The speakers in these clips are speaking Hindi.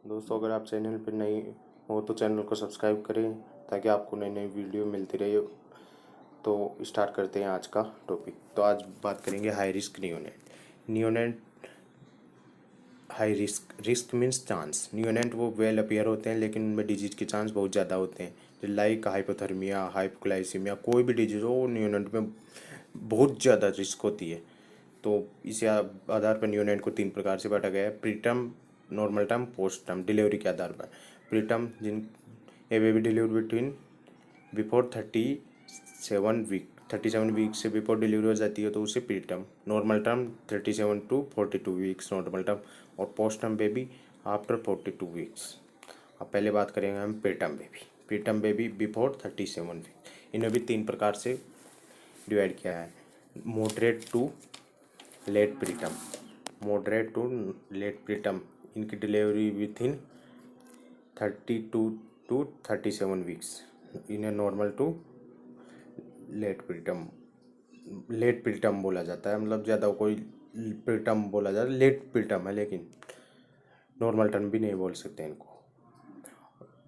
दोस्तों, अगर आप चैनल पर नए हो तो चैनल को सब्सक्राइब करें ताकि आपको नई नई वीडियो मिलती रहे। तो स्टार्ट करते हैं आज का टॉपिक। तो आज बात करेंगे high risk neonate. Neonate high risk means chance. Neonate वो वेल अपियर होते हैं लेकिन उनमें डिजीज के चांस बहुत ज़्यादा होते हैं। लाइक हाइपोथर्मिया, हाइपोग्लाइसीमिया, कोई भी डिजीज हो नियोनेट में बहुत ज़्यादा रिस्क होती है। तो इसी आधार पर नियोनेट को 3 प्रकार से बांटा गया है: preterm, normal term, post term. Delivery के आधार पर प्रीटर्म जिन a baby deliver between before 37 week से बिफोर डिलीवरी हो जाती है तो उसे preterm. Normal term 37 to 42 weeks normal term, और post term baby after 42 weeks. अब पहले बात करेंगे हम preterm baby. Preterm baby before 37 week. इन्हें भी 3 प्रकार से डिवाइड किया है: moderate to late preterm. Moderate to late preterm इनकी delivery with in 32 to 37 weeks. इन्हें नॉर्मल टू लेट प्रीटर्म बोला जाता है। मतलब ज़्यादा कोई प्रीटर्म बोला जाता है, लेट प्रीटर्म है लेकिन नॉर्मल टर्म भी नहीं बोल सकते इनको।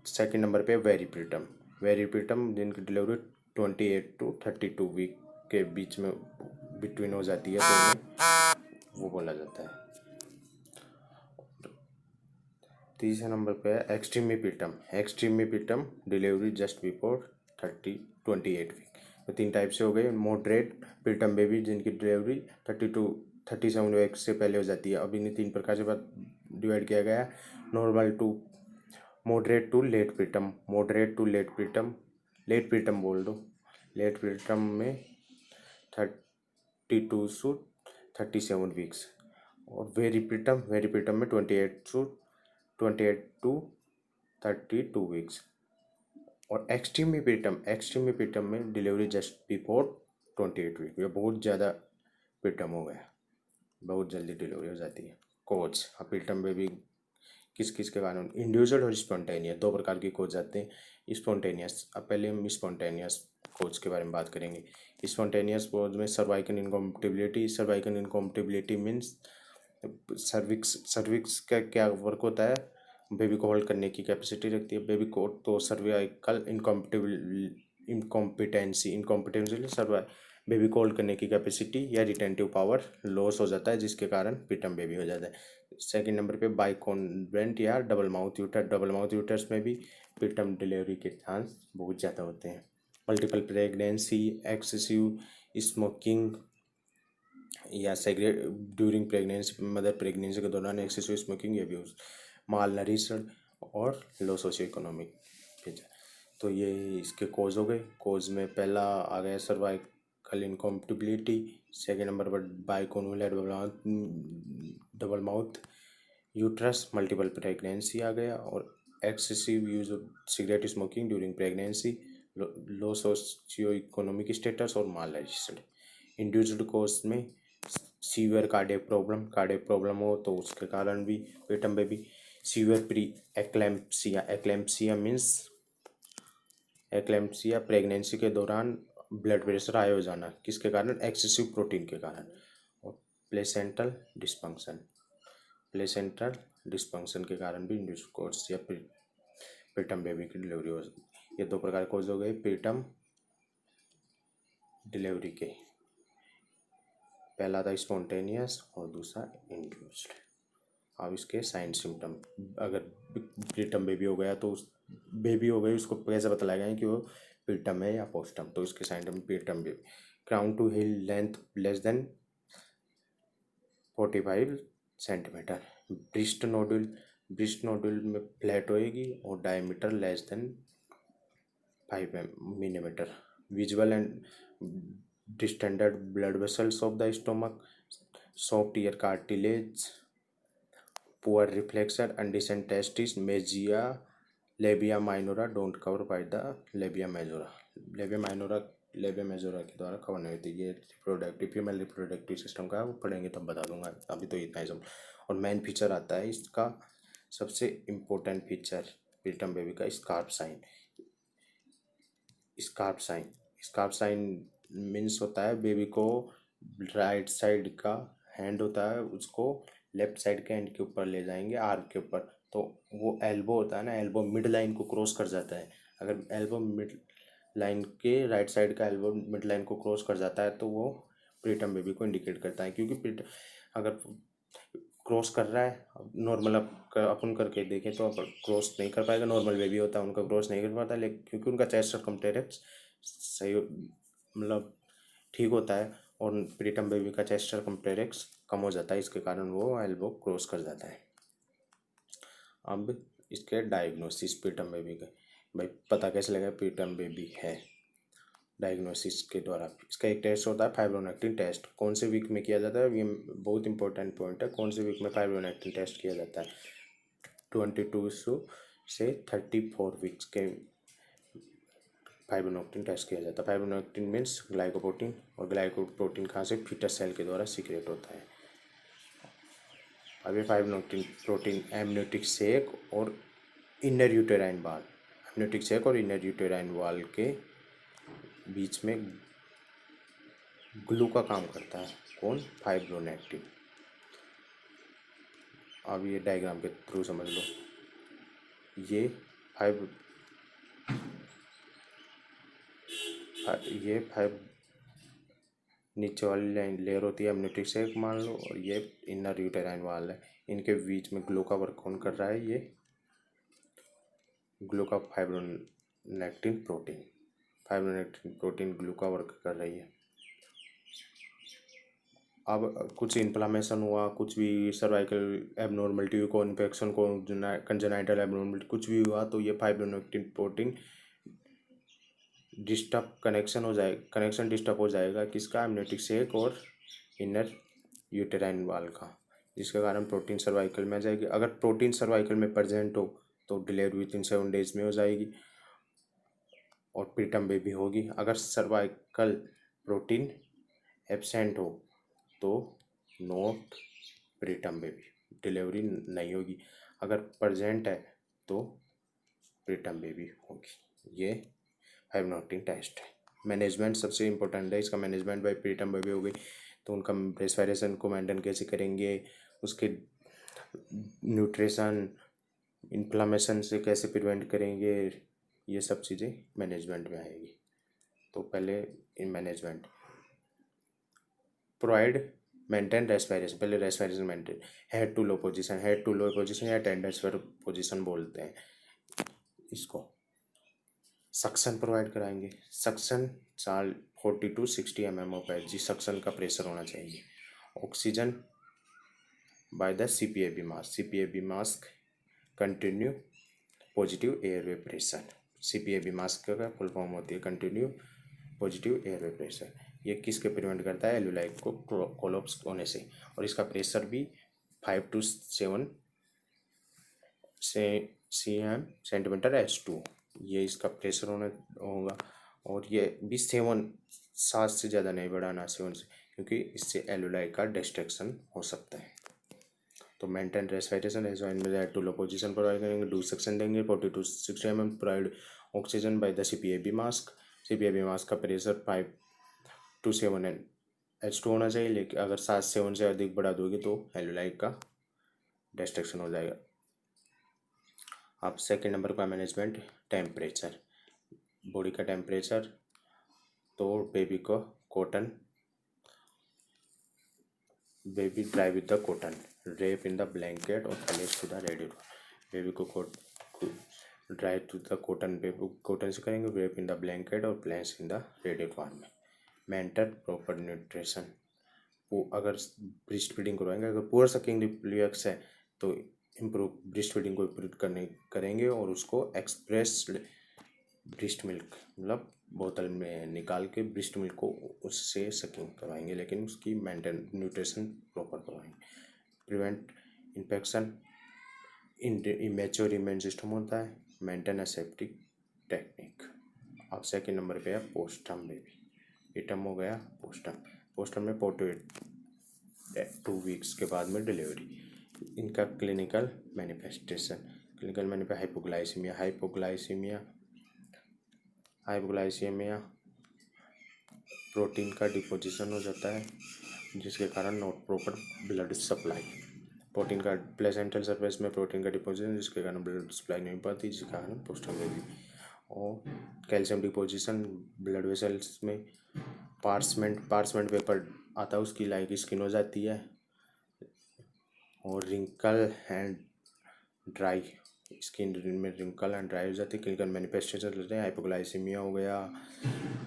सेकंड नंबर पे वेरी प्रीटर्म। वेरी प्रीटर्म जिनकी डिलीवरी 28 to 32 वीक के बीच में बिटवीन हो जाती है तो उन्हें वो बोला जाता है। तीसरे नंबर पे है extremely preterm. Extremely preterm delivery just before 28 week. तो 3 टाइप से हो गए। मॉडरेट प्रीटर्म बेबी जिनकी डिलीवरी 37 वीक से पहले हो जाती है। अब इन्हें 3 प्रकार से डिवाइड किया गया है: normal to moderate to late preterm. Moderate to late preterm, late preterm बोल दो। लेट प्रीटर्म में 32 to 37 वीक्स। और वेरी प्रीटर्म में 28 to 32 वीक्स। और एक्सट्रीमी प्रीटर्म में डिलीवरी जस्ट बिफोर 28 वीक। ये बहुत ज़्यादा प्रीटर्म हो गया, बहुत जल्दी डिलीवरी हो जाती है। कोज प्रीटर्म बेबी किस किस के कारण, इंडिविजुअल और स्पॉन्टेनियस, 2 प्रकार की कोज आते हैं। स्पॉन्टेनियस, अब पहले हम स्पॉन्टेनियस कोज के बारे में बात करेंगे। स्पॉन्टेनियस कोज में सर्वाइकल इनकॉम्पेटिबिलिटी मीन्स सर्विक्स का क्या वर्क होता है, बेबी को होल्ड करने की कैपेसिटी रखती है बेबी को। तो सर्वाइकल इनकॉम्पिटेंसी बेबी को होल्ड करने की कैपेसिटी या रिटेंटिव पावर लॉस हो जाता है जिसके कारण प्रीटर्म बेबी हो जाता है। सेकंड नंबर पे बाइकॉन्वेंट या डबल माउथ यूटर्स में भी प्रीटर्म डिलीवरी के चांस बहुत ज़्यादा होते हैं। मल्टीपल प्रेगनेंसी, एक्सेसिव स्मोकिंग या ड्यूरिंग प्रेगनेंसी, मदर प्रेगनेंसी के दौरान एक्सेसिव स्मोकिंग या अब्यूज, माल नरिशन और लो सोशियो इकोनॉमिक। तो ये इसके कोज हो गए। कोज में पहला आ गया सर्वाइकल इनकॉम्पेटिबिलिटी, सेकेंड नंबर पर bicornuate double mouth uterus, multiple pregnancy आ गया, और excessive use of cigarette smoking during pregnancy, low socio economic status और माल नरिशन। इंडिविजुअल कोज में सीवियर कार्डियक प्रॉब्लम हो तो उसके कारण भी preterm baby. Severe pre eclampsia means pregnancy के दौरान ब्लड प्रेशर हाई हो जाना, किसके कारण, एक्सेसिव प्रोटीन के कारण। और प्लेसेंटल डिस्फंक्शन के कारण भी इंड्यूस कोर्स या प्रीटर्म बेबी की डिलीवरी हो जाती है। ये 2 प्रकार कोज हो गए प्रीटर्म डिलीवरी के। पहला था स्पॉन्टेनियस और दूसरा इंड्यूस्ड। अब इसके साइन सिम्टम, अगर प्रीटर्म बेबी हो गया तो उसको कैसे पता लगाएं कि वो प्रीटर्म है या पोस्टर्म। तो इसके sign preterm baby, crown to heel length less than 45 centimetre, breast nodule में फ्लैट होएगी और diameter less than 5 millimetre, visual and distended blood vessels of the stomach, soft ear cartilage, poor reflection, undescended testis, मेजिया, labia minora don't cover by the labia majora. Labia majora के द्वारा कवर नहीं होती। ये फीमेल रिप्रोडक्टिव सिस्टम का वो पढ़ेंगे तब बता दूंगा, अभी तो इतना ही सब। और मेन फीचर आता है इसका, सबसे इम्पोर्टेंट फीचर प्रीटर्म बेबी का स्कार्फ साइन मीन्स होता है बेबी को राइट साइड का हैंड होता है उसको लेफ्ट साइड के एंड के ऊपर ले जाएंगे, आर्म के ऊपर, तो वो एल्बो होता है ना, एल्बो मिड लाइन को क्रॉस कर जाता है। अगर एल्बो मिड लाइन के राइट साइड का एल्बो मिड लाइन को क्रॉस कर जाता है तो वो प्रीटर्म बेबी को इंडिकेट करता है। क्योंकि अगर क्रॉस कर रहा है, नॉर्मल अपन करके देखें तो अपन क्रॉस नहीं कर पाएगा, नॉर्मल बेबी होता है उनका क्रॉस नहीं कर पाता, लेकिन क्योंकि उनका चेस्ट सर्कमफ्लेक्स सही मतलब ठीक होता है और प्रीटर्म बेबी का चेस्ट सर्कमफ्लेक्स कम हो जाता है, इसके कारण वो एल्बो क्रॉस कर जाता है। अब इसके डायग्नोसिस प्रीटर्म बेबी का, भाई पता कैसे लगा प्रीटर्म बेबी है, डायग्नोसिस के द्वारा इसका एक टेस्ट होता है फाइब्रोनेक्टिन टेस्ट। कौन से वीक में किया जाता है, ये बहुत इंपॉर्टेंट पॉइंट है, कौन से वीक में फाइब्रोनेक्टिन टेस्ट किया जाता है, 22 से 34 वीक्स के फाइब्रोनेक्टिन टेस्ट किया जाता है। फाइब्रोनेक्टिन मीन्स ग्लाइकोप्रोटीन, और ग्लाइकोप्रोटीन कहाँ से, फीटस सेल के द्वारा सीक्रेट होता है। अब ये फाइब्रोनेक्टिन प्रोटीन एमनियोटिक सेक और इनर यूटेराइन वाल, एमनियोटिक सेक और इनर यूटेराइन वाल के बीच में ग्लू का काम करता है, कौन, फाइब्रोनेक्टिन। अब ये डायग्राम के थ्रू समझ लो, ये फाइव नीचे वाली लाइन लेयर होती है एमनियोटिक सेक मान लो, और ये इनर यूटेराइन वाल है, इनके बीच में ग्लू का वर्क कौन कर रहा है, ये ग्लू का फाइब्रोनेक्टिन प्रोटीन ग्लू का वर्क कर रही है। अब कुछ इन्फ्लामेशन हुआ, कुछ भी सर्वाइकल एबनॉर्मलिटी, को इन्फेक्शन, को कंजेनाइटल एबनॉर्मलिटी कुछ भी हुआ, तो ये fibronectin protein disturb connection disturb हो जाएगा किसका, एमनियोटिक सेक और इनर यूटेराइन वाल का, जिसके कारण प्रोटीन सर्वाइकल में आ जाएगी। अगर प्रोटीन सर्वाइकल में प्रेजेंट हो तो डिलीवरी विद इन 7 days में हो जाएगी और प्रीटर्म बेबी होगी। अगर सर्वाइकल प्रोटीन एब्सेंट हो तो नॉट प्रीटर्म बेबी, डिलीवरी नहीं होगी। अगर प्रेजेंट है तो प्रीटर्म बेबी होगी। ये फाइब्रोनेक्टिन टेस्ट है। मैनेजमेंट सबसे इम्पोर्टेंट है इसका, मैनेजमेंट बाय प्रीटर्म बेबी हो गई तो उनका रेस्पिरेशन को मेंटेन कैसे करेंगे, उसके न्यूट्रिशन, इन्फ्लामेशन से कैसे प्रिवेंट करेंगे, ये सब चीज़ें मैनेजमेंट में आएगी। तो पहले in management provide maintain respiration, पहले respiration maintain, head to low position या टेंडर पोजीशन बोलते हैं इसको। सक्शन प्रोवाइड कराएंगे, suction 40 to 60 mm of H suction का प्रेशर होना चाहिए। Oxygen by the CPAP mask continue positive airway pressure. CPAP mask का फुल फॉर्म होती है कंटिन्यू पॉजिटिव एयरवे प्रेशर। ये किसके प्रिवेंट करता है, एल्यूलाई को कोलैप्स होने से, और इसका प्रेशर भी 5 to 7 cm सेंटीमीटर H2, ये इसका प्रेशर होगा। और ये भी 7 से ज़्यादा नहीं बढ़ाना 7 से, क्योंकि इससे एल्यूलाई का डिस्ट्रक्शन हो सकता है। तो मेंटेन रेस्पिरेशन में टू लो पोजीशन प्रोवाइड करेंगे, डू सक्शन देंगे 40 to 60 mm, provide oxygen by the CPAP mask का प्रेशर 5 to 7 H2 होना चाहिए, लेकिन अगर 7 से 7 से अधिक बढ़ा दोगे तो एल्यूलाई का डिस्ट्रक्शन हो जाएगा। अब सेकेंड नंबर का मैनेजमेंट टेम्परेचर, बॉडी का टेम्परेचर, तो baby dry with the cotton, wrap in the blanket और place to the radiator. Baby को ड्राई टू द कॉटन से करेंगे, रेप इन द ब्लैंकेट और प्लेस इन द रेडिएटर में। मेंटेन प्रॉपर न्यूट्रिशन, अगर ब्रेस्ट फीडिंग करवाएंगे, अगर पुअर सकिंग रिफ्लेक्स है तो इम्प्रूव ब्रेस्ट फीडिंग को इम्प्रूव करेंगे और उसको एक्सप्रेस ब्रेस्ट मिल्क मतलब बोतल में निकाल के ब्रेस्ट मिल्क को उससे सकिंग करवाएंगे, लेकिन उसकी मेंटेन न्यूट्रिशन प्रॉपर करवाएंगे। Prevent infection, immature immune system होता है, मेंटेन एसेप्टिक टेक्निक। अब सेकेंड नंबर पे है पोस्टम बेबी, इटम हो गया पोस्टम में 2 वीक्स के बाद में डिलीवरी। इनका क्लिनिकल मैनिफेस्टेशन, हाइपोग्लाइसीमिया प्रोटीन का डिपोजिशन हो जाता है, जिसके कारण not proper blood supply. Protein का प्लेसेंटल सरफेस में प्रोटीन का डिपोजिशन जिसके कारण ब्लड सप्लाई नहीं पाती, जिसके कारण पोस्टम बेबी। और कैल्शियम डिपोजिशन ब्लड वेसल्स में पार्चमेंट पेपर आता है, उसकी लाइक स्किन हो जाती है। और रिंकल एंड ड्राई स्किन में रिंकल एंड ड्राई हो जाती है। क्लिनिकल मैनिफेस्टेशन रहते हैं, हाइपोग्लाइसीमिया हो गया,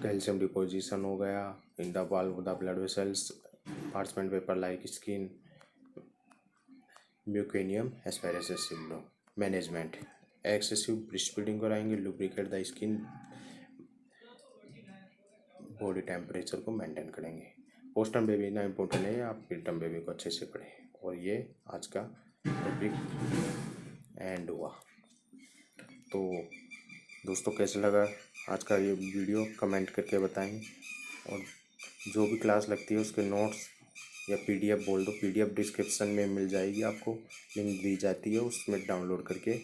कैल्शियम डिपोजिशन हो गया in the wall of the blood vessels, parchment paper like skin, meconium aspiration syndrome. Management excessive breast feeding कराएंगे, lubricate the skin, body temperature को मेंटेन करेंगे। पोस्टम बेबी ना इम्पोर्टेंट है, आप प्रीटर्म बेबी को अच्छे से पढ़ें। और ये आज का टॉपिक एंड हुआ। तो दोस्तों कैसा लगा आज का ये वीडियो कमेंट करके बताएं। और जो भी क्लास लगती है उसके नोट्स या पीडीएफ बोल दो, पीडीएफ डिस्क्रिप्शन में मिल जाएगी, आपको लिंक दी जाती है, उसमें डाउनलोड करके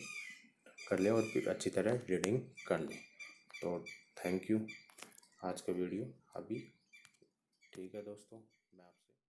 कर लें और फिर अच्छी तरह रीडिंग कर लें। तो थैंक यू। आज का वीडियो अभी ठीक है दोस्तों, मैं आपसे